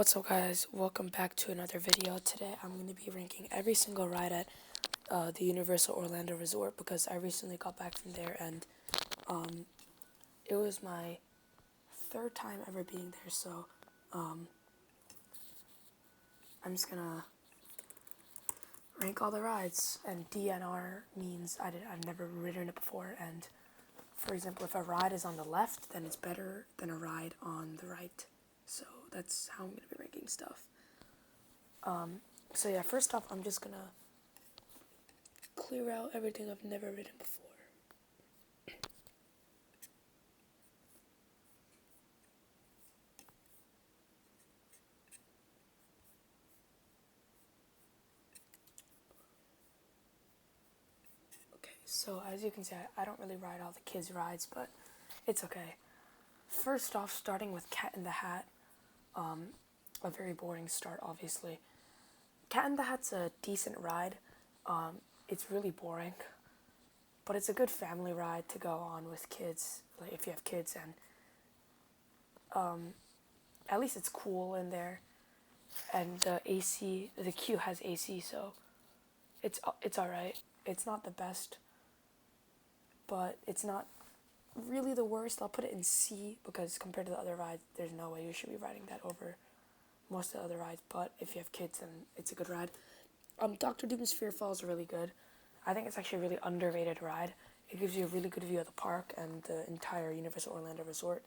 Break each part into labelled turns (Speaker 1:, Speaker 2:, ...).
Speaker 1: What's up guys, welcome back to another video. Today I'm going to be ranking every single ride at the Universal Orlando Resort because I recently got back from there and it was my third time ever being there, so I'm just going to rank all the rides. And DNR means I've never ridden it before, and for example, if a ride is on the left, then it's better than a ride on the right. So that's how I'm going to be ranking stuff. So yeah, first off, I'm just gonna clear out everything I've never ridden before. Okay, so as you can see, I don't really ride all the kids' rides, but it's okay. First off, starting with Cat in the Hat, a very boring start, obviously. Cat in the Hat's a decent ride. It's really boring, but it's a good family ride to go on with kids, like if you have kids, and at least it's cool in there. And the queue has AC, so it's all right. It's not the best, but it's not really the worst. I'll put it in C because compared to the other rides, there's no way you should be riding that over most of the other rides. But if you have kids, then it's a good ride. Dr. Doom's Fear Fall is really good. I think it's actually a really underrated ride. It gives you a really good view of the park and the entire Universal Orlando Resort.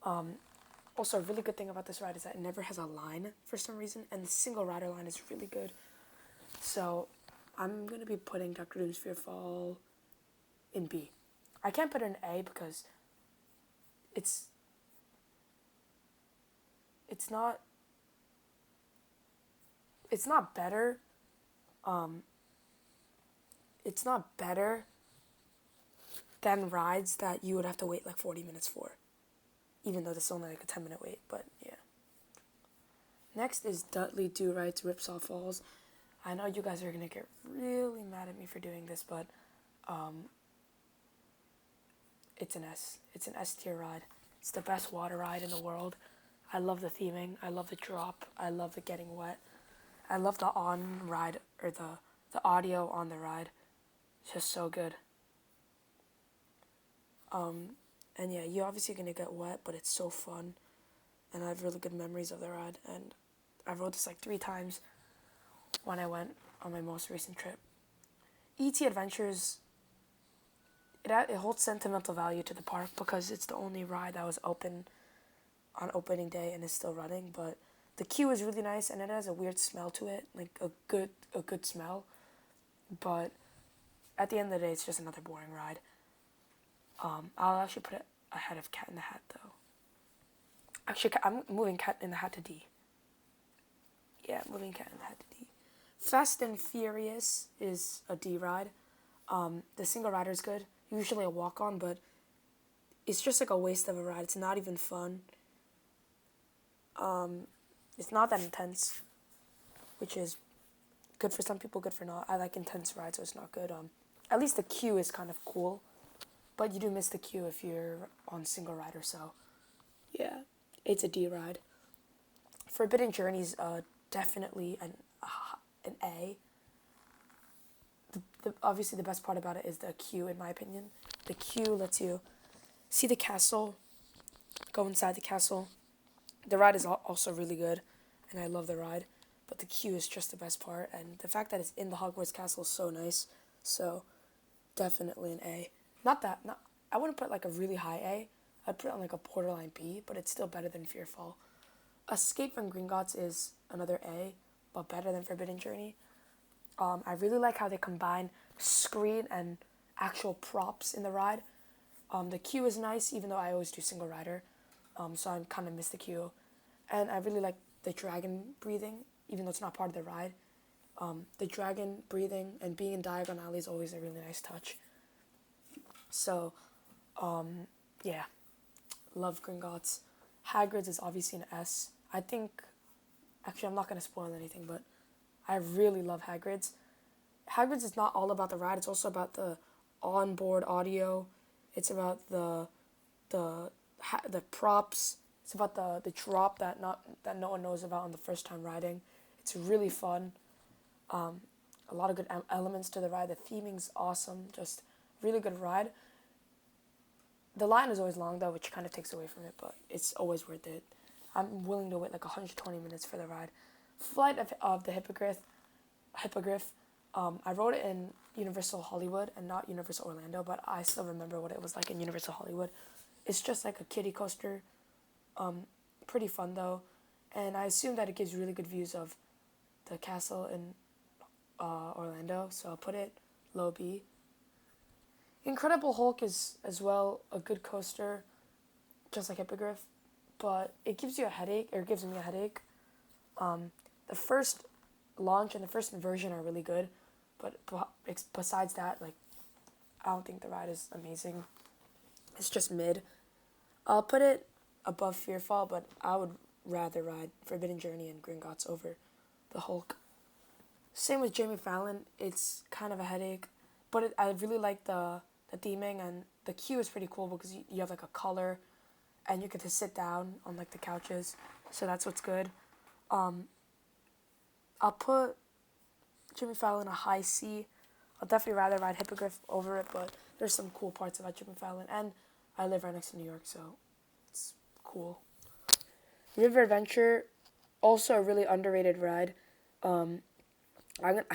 Speaker 1: Also, a really good thing about this ride is that it never has a line for some reason, and the single rider line is really good. So, I'm going to be putting Dr. Doom's Fear Fall in B. I can't put it in A because it's not better. It's not better than rides that you would have to wait like 40 minutes for, even though this is only like a 10-minute wait, but yeah. Next is Dudley Do-Right's Ripsaw Falls. I know you guys are going to get really mad at me for doing this, but it's an S. It's an S tier ride. It's the best water ride in the world. I love the theming. I love the drop. I love the getting wet. I love the on ride, or the audio on the ride. It's just so good. And yeah, you're obviously going to get wet, but it's so fun. And I have really good memories of the ride. And I rode this like 3 times when I went on my most recent trip. E.T. Adventures, it holds sentimental value to the park because it's the only ride that was open on opening day and is still running. But the queue is really nice and it has a weird smell to it, like a good smell. But at the end of the day, it's just another boring ride. I'll actually put it ahead of Cat in the Hat, though. Actually, I'm moving Cat in the Hat to D. Yeah, moving Cat in the Hat to D. Fast and Furious is a D ride. The single rider is good. Usually a walk-on, but it's just like a waste of a ride. It's not even fun. It's not that intense, which is good for some people, good for not. I like intense rides, so it's not good. At least the queue is kind of cool. But you do miss the queue if you're on single rider, so yeah, it's a D ride. Forbidden Journey's definitely an A. Obviously, the best part about it is the queue, in my opinion. The queue lets you see the castle, go inside the castle. The ride is also really good, and I love the ride. But the queue is just the best part, and the fact that it's in the Hogwarts castle is so nice. So, definitely an A. I wouldn't put like a really high A. I'd put it on like a borderline B, but it's still better than Fearfall. Escape from Gringotts is another A, but better than Forbidden Journey. I really like how they combine screen and actual props in the ride. The queue is nice, even though I always do single rider, so I kind of miss the queue. And I really like the dragon breathing, even though it's not part of the ride. The dragon breathing and being in Diagon Alley is always a really nice touch. So, yeah, love Gringotts. Hagrid's is obviously an S. I think, actually, I'm not going to spoil anything, but I really love Hagrid's. Hagrid's is not all about the ride. It's also about the onboard audio. It's about the props. It's about the drop that no one knows about on the first time riding. It's really fun. A lot of good elements to the ride. The theming's awesome. Just really good ride. The line is always long though, which kind of takes away from it, but it's always worth it. I'm willing to wait like 120 minutes for the ride. Flight of the Hippogriff. I rode it in Universal Hollywood and not Universal Orlando, but I still remember what it was like in Universal Hollywood. It's just like a kiddie coaster. Pretty fun though, and I assume that it gives really good views of the castle in Orlando, so I'll put it low B. Incredible Hulk is as well a good coaster, just like Hippogriff, but it gives you a headache, or it gives me a headache. The first launch and the first inversion are really good, but besides that, like, I don't think the ride is amazing. It's just mid. I'll put it above Fearfall, but I would rather ride Forbidden Journey and Gringotts over the Hulk. Same with Jamie Fallon. It's kind of a headache, but I really like the theming, and the queue is pretty cool because you have like a color, and you get to sit down on like the couches, so that's what's good. I'll put Jimmy Fallon a high C. I'll definitely rather ride Hippogriff over it, but there's some cool parts about Jimmy Fallon, and I live right next to New York, so it's cool. River Adventure, also a really underrated ride. I'm gonna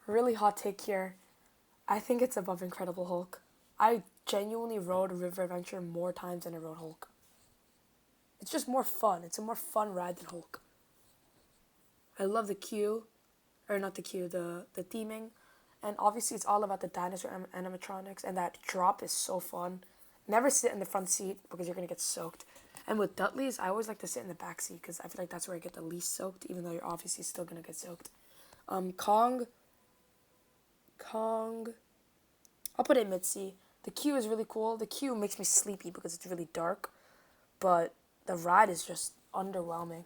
Speaker 1: really hot take here. I think it's above Incredible Hulk. I genuinely rode River Adventure more times than I rode Hulk. It's just more fun. It's a more fun ride than Hulk. I love the queue, or not the queue, the theming, and obviously it's all about the dinosaur animatronics, and that drop is so fun. Never sit in the front seat because you're gonna get soaked. And with Dudley's, I always like to sit in the back seat because I feel like that's where I get the least soaked, even though you're obviously still gonna get soaked. Kong. I'll put it mid C. The queue is really cool. The queue makes me sleepy because it's really dark, but the ride is just underwhelming.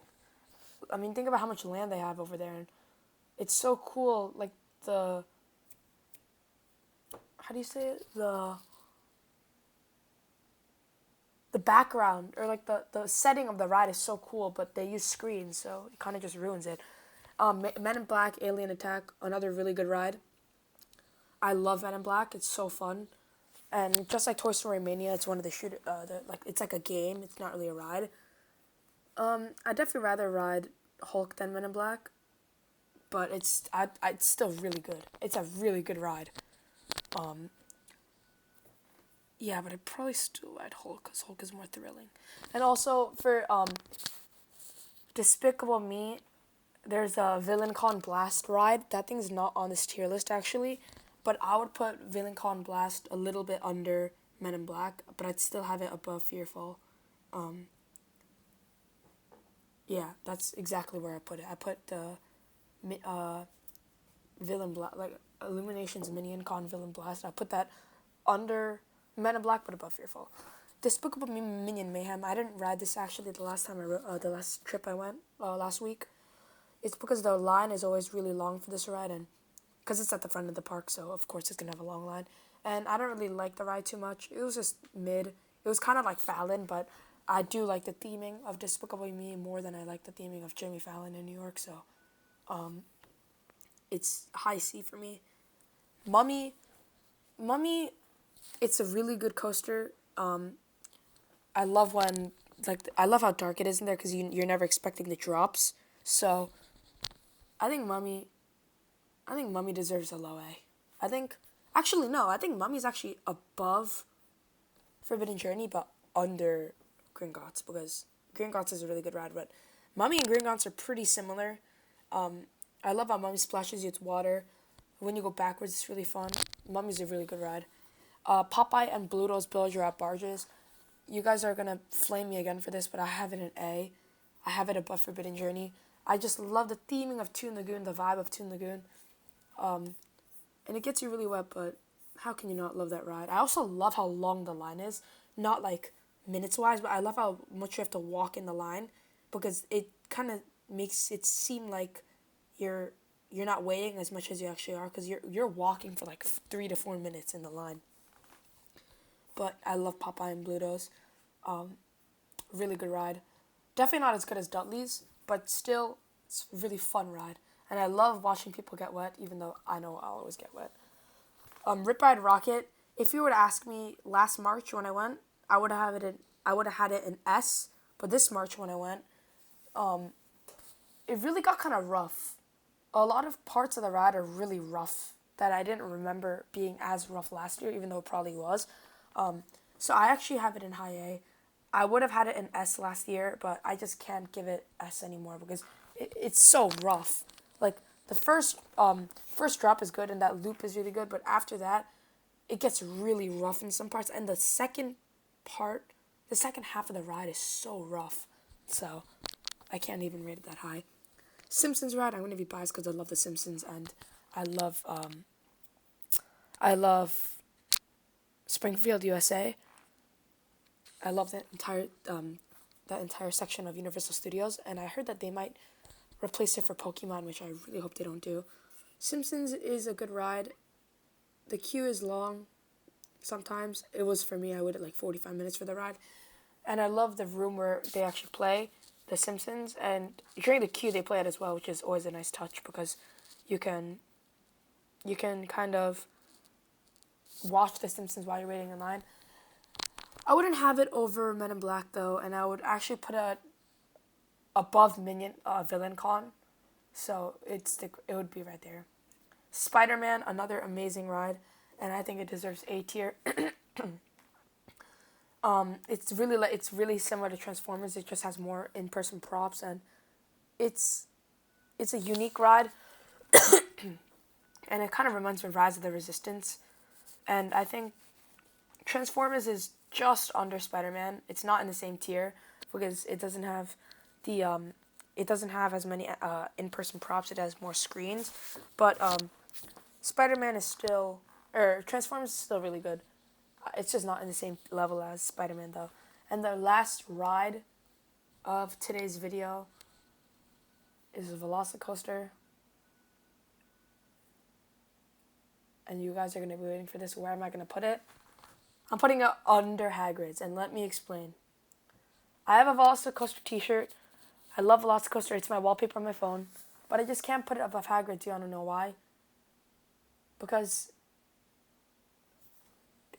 Speaker 1: I mean, think about how much land they have over there, and it's so cool. Like how do you say it? The background, or like the setting of the ride is so cool, but they use screens, so it kind of just ruins it. Men in Black, Alien Attack, another really good ride. I love Men in Black. It's so fun, and just like Toy Story Mania, it's one of the it's like a game. It's not really a ride. I'd definitely rather ride Hulk than Men in Black, but it's still really good. It's a really good ride. Yeah, but I'd probably still ride Hulk because Hulk is more thrilling. And also for Despicable Me, there's a Villain Con Blast ride. That thing's not on this tier list actually, but I would put Villain Con Blast a little bit under Men in Black, but I'd still have it above Fearfall. Yeah, that's exactly where I put it. I put the Villain Blast, like Illumination's Minion Con Villain Blast. I put that under Men in Black, but above Fearfall. Despicable Me Minion Mayhem. I didn't ride this actually the last trip I went last week. It's because the line is always really long for this ride, and because it's at the front of the park, so of course it's gonna have a long line. And I don't really like the ride too much. It was just mid. It was kind of like Fallon, but I do like the theming of Despicable Me more than I like the theming of Jimmy Fallon in New York. So, it's high C for me. Mummy, it's a really good coaster. I love how dark it is in there because you're never expecting the drops. So, I think Mummy deserves a low A. I think Mummy's actually above Forbidden Journey, but under Gringotts, because Gringotts is a really good ride, but Mummy and Gringotts are pretty similar. I love how Mummy splashes you with water. When you go backwards, it's really fun. Mummy's a really good ride. Popeye and Bluto's Build Your Up Barges. You guys are going to flame me again for this, but I have it in A. I have it above Forbidden Journey. I just love the theming of Toon Lagoon, the vibe of Toon Lagoon. And it gets you really wet, but how can you not love that ride? I also love how long the line is. Not like minutes-wise, but I love how much you have to walk in the line, because it kind of makes it seem like you're not waiting as much as you actually are, because you're walking for like 3 to 4 minutes in the line. But I love Popeye and Bluto's. Really good ride. Definitely not as good as Dudley's, but still, it's a really fun ride. And I love watching people get wet, even though I know I'll always get wet. Rip Ride Rocket. If you were to ask me last March when I went, I would have had it in S. But this March when I went, it really got kind of rough. A lot of parts of the ride are really rough that I didn't remember being as rough last year, even though it probably was. So I actually have it in high A. I would have had it in S last year, but I just can't give it S anymore because it's so rough. Like the first drop is good and that loop is really good, but after that, it gets really rough in some parts, and the second half of the ride is so rough. So I can't even rate it that high. Simpsons ride, I'm gonna be biased because I love the Simpsons and I love Springfield, USA. I love that entire section of Universal Studios, and I heard that they might replace it for Pokemon, which I really hope they don't do. Simpsons is a good ride. The queue is long. Sometimes it was for me. I waited like 45 minutes for the ride, and I love the room where they actually play The Simpsons. And during the queue, they play it as well, which is always a nice touch because you can kind of watch The Simpsons while you're waiting in line. I wouldn't have it over Men in Black though, and I would actually put it above Minion Villain Con, so it would be right there. Spider-Man, another amazing ride, and I think it deserves A tier. It's really similar to Transformers. It just has more in-person props, and it's a unique ride, and it kind of reminds me of Rise of the Resistance, and I think Transformers is just under Spider-Man. It's not in the same tier because it doesn't have as many in-person props. It has more screens, but Spider-Man is still, or Transformers is still really good. It's just not in the same level as Spider-Man though. And the last ride of today's video is a Velocicoaster. And you guys are going to be waiting for this. Where am I going to put it? I'm putting it under Hagrid's, and let me explain. I have a Velocicoaster t-shirt. I love Velocicoaster. It's my wallpaper on my phone. But I just can't put it above Hagrid's. You want to know why? Because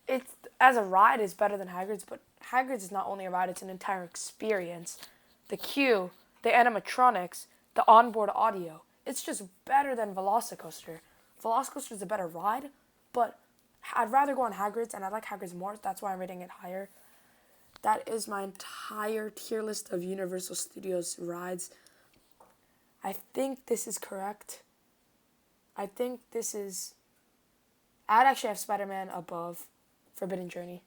Speaker 1: it's, as a ride, is better than Hagrid's, but Hagrid's is not only a ride, it's an entire experience. The queue, the animatronics, the onboard audio. It's just better than Velocicoaster. Velocicoaster is a better ride, but I'd rather go on Hagrid's, and I like Hagrid's more. That's why I'm rating it higher. That is my entire tier list of Universal Studios rides. I think this is correct. I'd actually have Spider-Man above Forbidden Journey.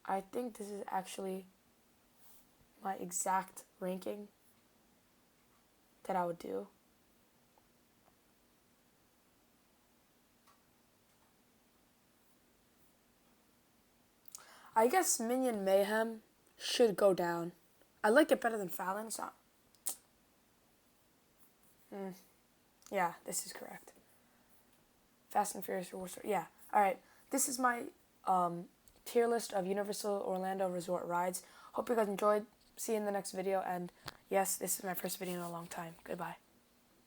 Speaker 1: I think this is actually my exact ranking that I would do. I guess Minion Mayhem should go down. I like it better than Fallon, so... Yeah, this is correct. Fast and Furious Reward Store. Yeah, alright. This is my tier list of Universal Orlando Resort rides. Hope you guys enjoyed. See you in the next video. And yes, this is my first video in a long time. Goodbye.